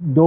2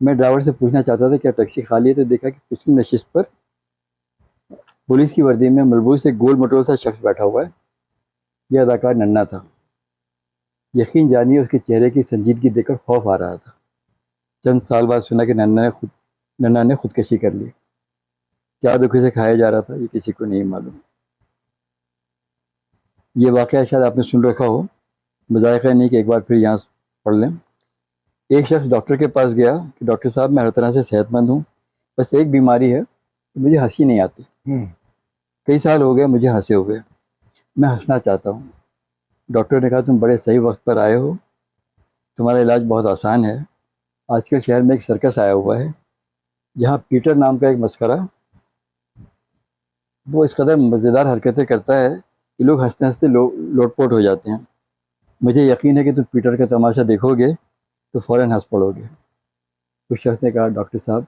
میں ڈرائیور سے پوچھنا چاہتا تھا کیا ٹیکسی خالی ہے، تو دیکھا کہ پچھلی نشست پر پولیس کی وردی میں ملبوس ایک گول مٹول سا شخص بیٹھا ہوا ہے۔ یہ اداکار ننا تھا۔ یقین جانیے اس کے چہرے کی سنجیدگی دیکھ کر خوف آ رہا تھا۔ چند سال بعد سنا کہ ننا نے خودکشی کر لی۔ کیا دکھ سے کھایا جا رہا تھا یہ کسی کو نہیں معلوم۔ یہ واقعہ شاید آپ نے سن رکھا ہو، مذائقہ نہیں کہ ایک بار پھر یہاں پڑھ لیں۔ ایک شخص ڈاکٹر کے پاس گیا کہ ڈاکٹر صاحب میں ہر طرح سے صحت مند ہوں، بس ایک بیماری ہے کہ مجھے ہنسی نہیں آتی۔ کئی سال ہو گئے مجھے ہنسے ہوئے، میں ہنسنا چاہتا ہوں۔ ڈاکٹر نے کہا تم بڑے صحیح وقت پر آئے ہو، تمہارا علاج بہت آسان ہے۔ آج کل شہر میں ایک سرکس آیا ہوا ہے جہاں پیٹر نام کا ایک مسخرہ، وہ اس قدر مزیدار حرکتیں کرتا ہے کہ لوگ ہنستے ہنستے لوٹ پوٹ ہو جاتے ہیں۔ مجھے یقین ہے کہ تم پیٹر کا تماشا دیکھو گے تو فوراً ہنس پڑو گے۔ اس شخص نے کہا ڈاکٹر صاحب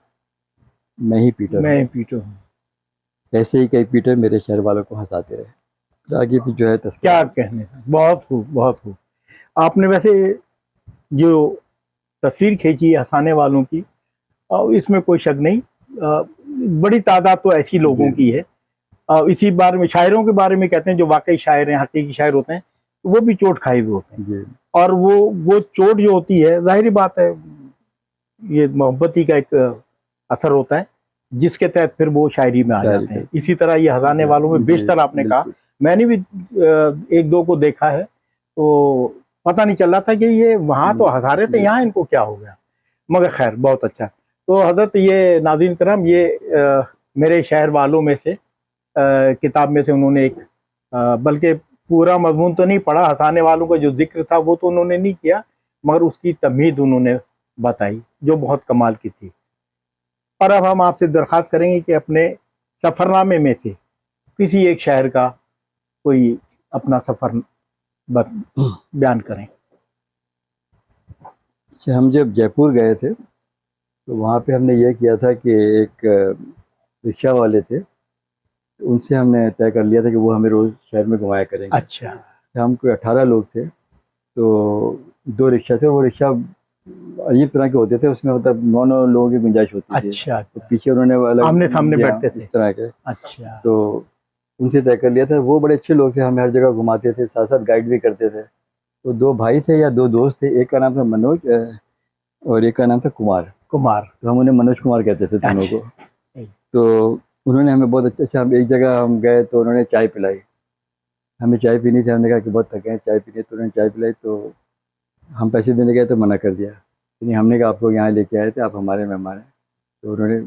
میں ہی پیٹر میں ہوں۔ پیٹر ہوں۔ ایسے ہی کئی پیٹر میرے شہر والوں کو ہنساتے رہے۔ آگے بھی جو ہے کیا کہنے ہیں، بہت خوب بہت خوب۔ آپ نے ویسے جو تصویر کھینچی ہے ہنسانے والوں کی، اس میں کوئی شک نہیں، بڑی تعداد تو ایسی لوگوں کی ہے۔ اسی بارے میں شاعروں کے بارے میں کہتے ہیں جو واقعی شاعر ہیں، حقیقی شاعر ہوتے ہیں، وہ بھی چوٹ کھائے ہوئے ہوتے ہیں، جی اور وہ چوٹ جو ہوتی ہے ظاہری بات ہے یہ محبتی کا ایک اثر ہوتا ہے جس کے تحت پھر وہ شاعری میں آ جاتے ہیں۔ اسی طرح یہ ہنسانے والوں میں بیشتر آپ نے کہا، میں نے بھی ایک دو کو دیکھا ہے تو پتہ نہیں چل رہا تھا کہ یہ وہاں تو ہنسا رہے تھے، یہاں ان کو کیا ہو گیا، مگر خیر بہت اچھا۔ تو حضرت یہ ناظرین کرام، یہ میرے شہر والوں میں سے کتاب میں سے انہوں نے ایک، بلکہ پورا مضمون تو نہیں پڑھا، ہنسانے والوں کا جو ذکر تھا وہ تو انہوں نے نہیں کیا، مگر اس کی تمہید انہوں نے بتائی جو بہت کمال کی تھی۔ اور اب ہم آپ سے درخواست کریں گے کہ اپنے سفر نامے میں سے کسی ایک شہر کا کوئی اپنا سفر بیان کریں۔ ہم جب جے پور گئے تھے تو وہاں پہ ہم نے یہ کیا تھا کہ ایک رکشہ والے تھے، ان سے ہم نے طے کر لیا تھا کہ وہ ہمیں روز شہر میں گھمایا کریں گے۔ اچھا، ہم کوئی 18 لوگ تھے، تو 2 رکشہ تھے، وہ رکشہ عجیب طرح کے ہوتے تھے، اس میں مطلب 9 لوگوں کی گنجائش ہوتی تھی۔ اچھا، پیچھے انہوں نے الگ آمنے سامنے بیٹھتے تھے اس طرح کے، اچھا، تو ان سے طے کر لیا تھا۔ وہ بڑے اچھے لوگ تھے، ہمیں ہر جگہ گھماتے تھے، ساتھ ساتھ گائیڈ بھی کرتے تھے۔ تو 2 بھائی تھے یا 2 دوست تھے، ایک کا نام تھا منوج اور ایک کا نام تھا کمار۔ تو ہم انہیں منوج کمار کہتے تھے دونوں کو۔ تو انہوں نے ہمیں بہت اچھا، ہم ایک جگہ ہم گئے تو انہوں نے چائے پلائی، ہمیں چائے پینی تھی، ہم نے کہا کہ بہت تھکے ہیں چائے پینی، تو انہوں نے چائے پلائی، تو ہم پیسے دینے گئے تو منع کر دیا، یعنی ہم نے کہا آپ کو یہاں لے کے آئے تھے، آپ ہمارے مہمان ہیں۔ تو انہوں نے،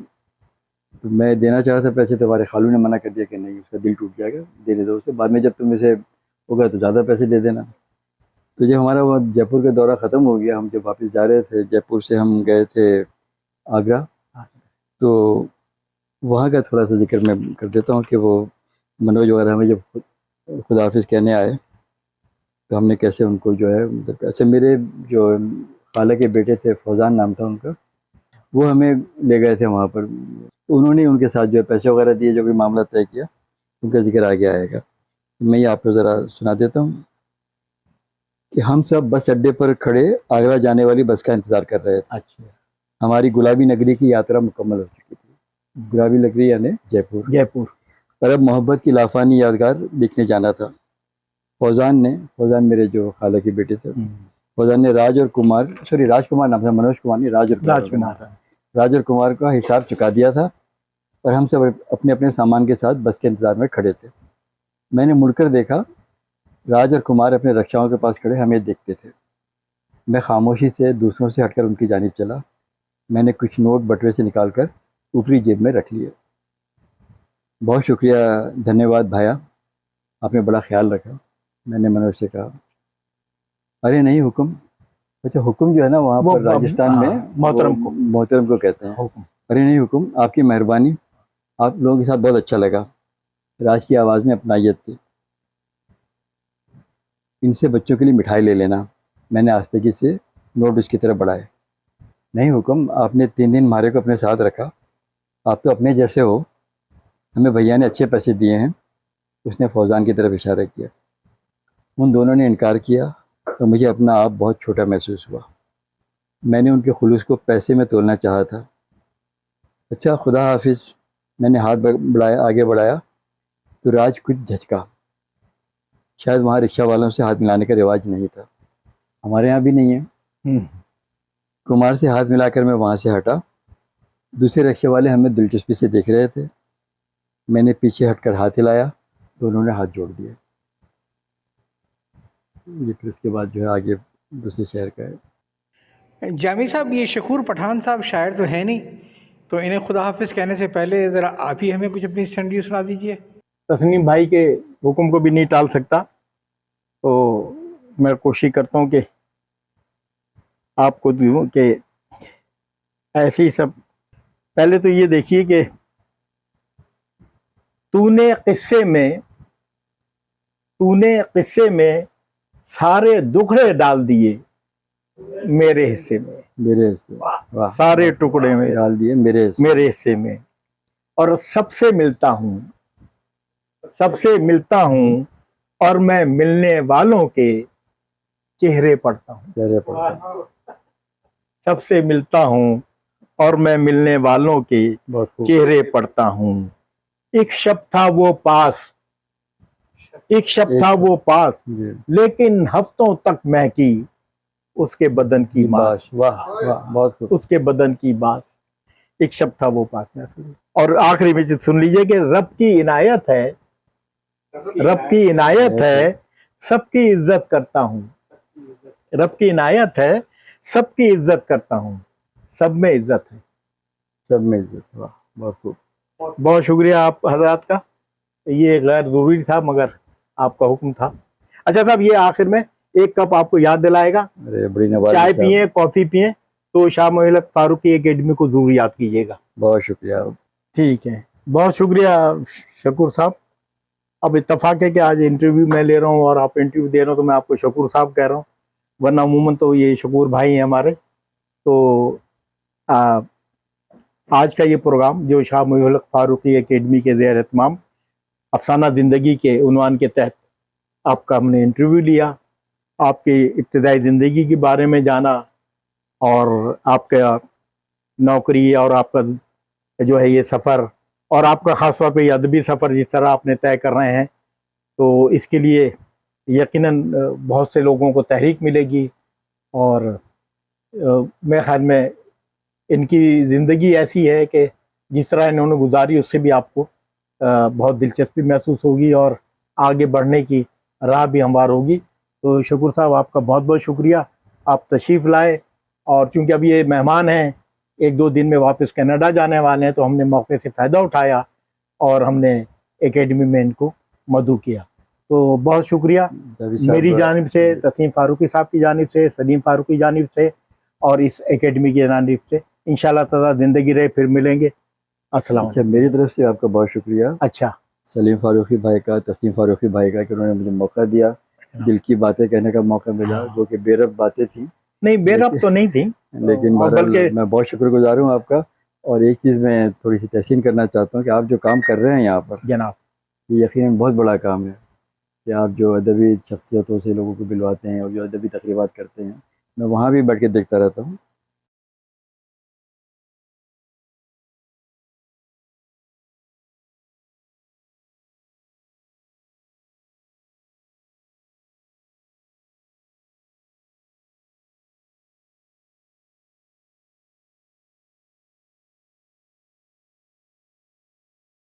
تو میں دینا چاہ رہا تھا پیسے، تو ہمارے خالو نے منع کر دیا کہ نہیں، اس کا دل ٹوٹ جائے گا، دینے دو اسے، بعد میں جب تم اسے ہوگا تو زیادہ پیسے دے دینا۔ تو جب ہمارا وہ جے پور کا دورہ ختم ہو گیا، ہم جب واپس جا رہے تھے، جے پور سے ہم گئے تھے آگرہ، تو وہاں کا تھوڑا سا ذکر میں کر دیتا ہوں کہ وہ منوج وغیرہ ہمیں جب خدا حافظ کہنے آئے تو ہم نے کیسے ان کو جو ہے، مطلب ایسے میرے جو خالہ کے بیٹے تھے، فوزان نام تھا ان کا، وہ ہمیں لے گئے تھے وہاں پر، انہوں نے ان کے ساتھ جو ہے پیسے وغیرہ دیے، جو بھی معاملہ طے کیا، ان کا ذکر آگے آئے گا۔ میں یہ آپ کو ذرا سنا دیتا ہوں کہ ہم سب بس اڈے پر کھڑے آگرہ جانے والی بس کا انتظار کر رہے تھے۔ اچھا، ہماری گلابی نگری کی یاترا مکمل ہو چکی تھی۔ گلابی نگری یعنی جے پور۔ اور اب محبت کی لافانی یادگار دیکھنے جانا تھا۔ فوزان میرے جو خالہ کے بیٹے تھے، فوزان نے راج کمار نام تھا، منوج کمار نہیں، راج اور کمار کا حساب چکا دیا تھا، اور ہم سب اپنے اپنے سامان کے ساتھ بس کے انتظار میں کھڑے تھے۔ میں نے مڑ کر دیکھا، راج اور کمار اپنے رکشاؤں کے پاس کھڑے ہمیں دیکھتے تھے۔ میں خاموشی سے دوسروں سے ہٹ کر ان کی جانب چلا۔ میں نے کچھ نوٹ بٹوے سے نکال کر اوپری جیب میں رکھ لیے۔ بہت شکریہ، دھنیہ واد بھایا، آپ نے بڑا خیال رکھا۔ میں نے منوج سے کہا ارے نہیں حکم، اچھا حکم جو ہے نا وہاں پر راجستھان میں محترم کو کہتے ہیں۔ ارے نہیں حکم، آپ کی مہربانی، آپ لوگوں کے ساتھ بہت اچھا لگا۔ راج کی آواز میں اپنائیت تھی۔ ان سے بچوں کے لیے مٹھائی لے لینا۔ میں نے آستگی سے نوٹ اس کی طرف بڑھائے۔ نہیں حکم، آپ نے 3 دن ہمارے کو اپنے ساتھ رکھا، آپ تو اپنے جیسے ہو، ہمیں بھیا نے اچھے پیسے دیے ہیں۔ اس نے فوزان کی طرف اشارہ کیا۔ ان دونوں نے انکار کیا تو مجھے اپنا آپ بہت چھوٹا محسوس ہوا۔ میں نے ان کے خلوص کو پیسے میں تولنا چاہا تھا. اچھا خدا حافظ. میں نے ہاتھ بڑھایا, آگے بڑھایا تو راج کچھ جھچکا. شاید وہاں رکشہ والوں سے ہاتھ ملانے کا رواج نہیں تھا, ہمارے یہاں بھی نہیں ہے. کمار سے ہاتھ ملا کر میں وہاں سے ہٹا. دوسرے رکشے والے ہمیں دلچسپی سے دیکھ رہے تھے. میں نے پیچھے ہٹ کر ہاتھ ہلایا تو انہوں نے ہاتھ جوڑ دیے. یہ پھر اس کے بعد جو ہے آگے دوسرے شہر کا ہے. جامی صاحب یہ شکور پٹھان صاحب شاعر تو ہے نہیں, تو انہیں خدا حافظ کہنے سے پہلے ذرا آپ ہی ہمیں کچھ اپنی سٹنڈی سنا دیجیے. تسنیم بھائی کے حکم کو بھی نہیں ٹال سکتا, تو میں کوشش کرتا ہوں کہ آپ کو دوں کہ ایسے ہی سب. پہلے تو یہ دیکھیے کہ تو نے قصے میں سارے دکھڑے ڈال دیے میرے حصے میں, میرے حصے واہ سارے ٹکڑے میں ڈال دیے میرے حصے. میرے حصے میں. اور سب سے ملتا ہوں اور میں ملنے والوں کے چہرے پڑھتا ہوں. چہرے پڑھتا. سب سے ملتا ہوں اور میں ملنے والوں کے بہت خوب. چہرے پڑھتا ہوں. ایک شب تھا وہ پاس جی. لیکن ہفتوں تک مہکی اس کے بدن کی ماس. واہ واہ بہت خوب. اس کے بدن کی باس. ایک شب تھا وہ پاس میں. اور آخری میں سن لیجئے کہ رب کی عنایت ہے سب کی عزت کرتا ہوں. رب کی عنایت ہے سب کی عزت کرتا ہوں. سب میں عزت ہے. سب میں عزت. واہ بہت خوب. بہت شکریہ آپ حضرات کا. یہ غیر ضروری تھا مگر آپ کا حکم تھا. اچھا صاحب, یہ آخر میں ایک کپ آپ کو یاد دلائے گا. ارے بڑی نوازش. چائے پئیں, کافی پئیں, تو شاہ محی الحق فاروقی اکیڈمی کو ضرور یاد کیجیے گا. بہت شکریہ. ٹھیک ہے, بہت شکریہ شکور صاحب. اب اتفاق ہے کہ آج انٹرویو میں لے رہا ہوں اور آپ انٹرویو دے رہے ہو تو میں آپ کو شکور صاحب کہہ رہا ہوں, ورنہ عموماً تو یہ شکور بھائی ہیں ہمارے. تو آج کا یہ پروگرام جو شاہ محی الحق فاروقی اکیڈمی کے زیر اہتمام افسانہ زندگی کے عنوان کے تحت آپ کا ہم نے انٹرویو لیا, آپ کی ابتدائی زندگی کے بارے میں جانا, اور آپ کا نوکری اور آپ کا جو ہے یہ سفر, اور آپ کا خاص طور پہ یہ ادبی سفر جس طرح آپ نے طے کر رہے ہیں, تو اس کے لیے یقیناً بہت سے لوگوں کو تحریک ملے گی. اور میرے خیال میں ان کی زندگی ایسی ہے کہ جس طرح انہوں نے گزاری اس سے بھی آپ کو بہت دلچسپی محسوس ہوگی اور آگے بڑھنے کی راہ بھی ہموار ہوگی. تو شکور صاحب آپ کا بہت بہت شکریہ, آپ تشریف لائے. اور چونکہ اب یہ مہمان ہیں, ایک دو دن میں واپس کینیڈا جانے والے ہیں, تو ہم نے موقع سے فائدہ اٹھایا اور ہم نے اکیڈمی میں ان کو مدعو کیا. تو بہت شکریہ میری جانب سے, تسنیم فاروقی صاحب کی جانب سے, سلیم فاروقی جانب سے, اور اس اکیڈمی کی جانب سے. انشاءاللہ تعالیٰ زندگی رہے پھر ملیں گے. السلام اچھا, علیکم. میری طرف سے آپ کا بہت شکریہ. اچھا, سلیم فاروقی بھائی کا, تسنیم فاروقی بھائی کا, کہ انہوں نے مجھے موقع دیا, دل کی باتیں کہنے کا موقع ملا, جو کہ بے رب باتیں تھیں. نہیں بے رب تو نہیں تھی, لیکن بہرحال بلکہ میں بہت شکر گزار ہوں آپ کا. اور ایک چیز میں تھوڑی سی تحسین کرنا چاہتا ہوں کہ آپ جو کام کر رہے ہیں یہاں پر, جناب یہ یقیناً بہت بڑا کام ہے. کہ آپ جو ادبی شخصیتوں سے لوگوں کو ملواتے ہیں اور جو ادبی تقریبات کرتے ہیں, میں وہاں بھی بیٹھ کے دیکھتا رہتا ہوں.